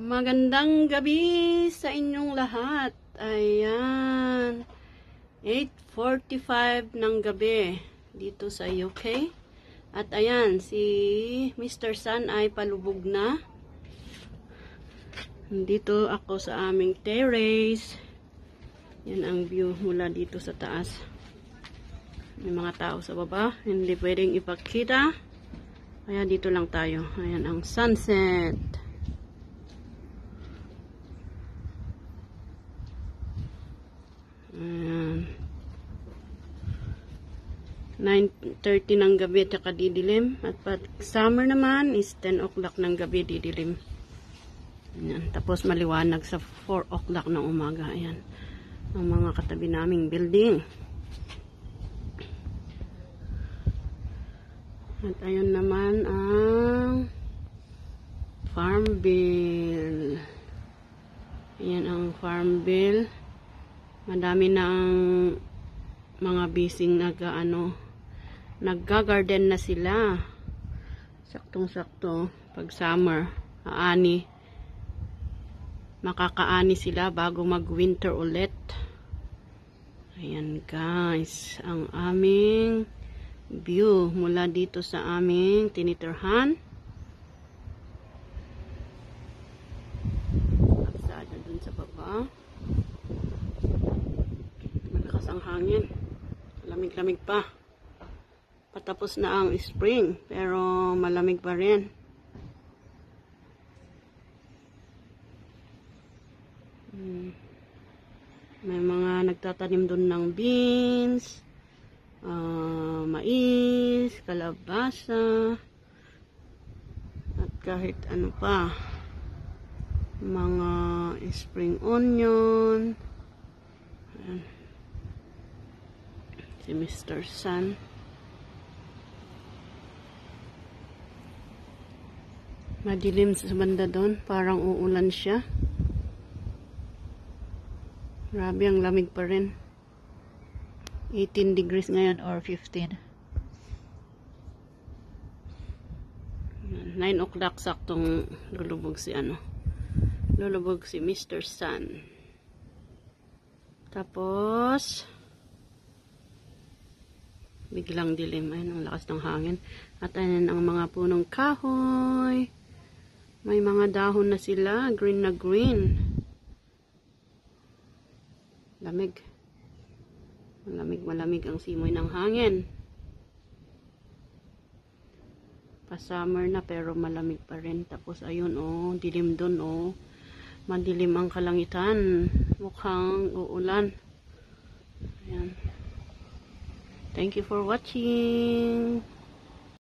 Magandang gabi sa inyong lahat. Ayan. 8:45 ng gabi dito sa UK. At ayan, si Mr. Sun ay palubog na. Dito ako sa aming terrace. Yan ang view mula dito sa taas. May mga tao sa baba. Hindi pwedeng ipakita. Kaya dito lang tayo. Ayan ang sunset. Ayan. 9:30 ng gabi at saka didilim. At pag summer naman is 10 o'clock ng gabi didilim. Ayan. Tapos maliwanag sa 4 o'clock ng umaga. Ayan. Ang mga katabi naming building. At ayun naman ang Farmville. Ayan ang Farmville. Madami na ang mga bising nagga-garden na sila. Saktong-sakto pag summer, makakaani sila bago mag-winter ulit. Ayan guys, ang aming view mula dito sa aming tinitirhan. Kapsada dun sa baba. Malakas ang hangin. Lamig-lamig pa. Patapos na ang spring, pero malamig pa rin. May mga nagtatanim dun ng beans, mais, kalabasa, at kahit ano pa, mga spring onion. Ayan. Si Mr. Sun. Madilim sa banda doon, parang uulan siya. Grabe, ang lamig pa rin. 18 degrees ngayon or 15. 9 o'clock saktong lulubog si Mr. Sun. Tapos biglang dilim. Ayun ang lakas ng hangin. At ayun ang mga punong kahoy. May mga dahon na sila, green na green. Lamig. Malamig ang simoy ng hangin. Pa-summer na pero malamig pa rin. Tapos ayun dilim dun madilim ang kalangitan. Mukhang uulan. Ayan. Thank you for watching.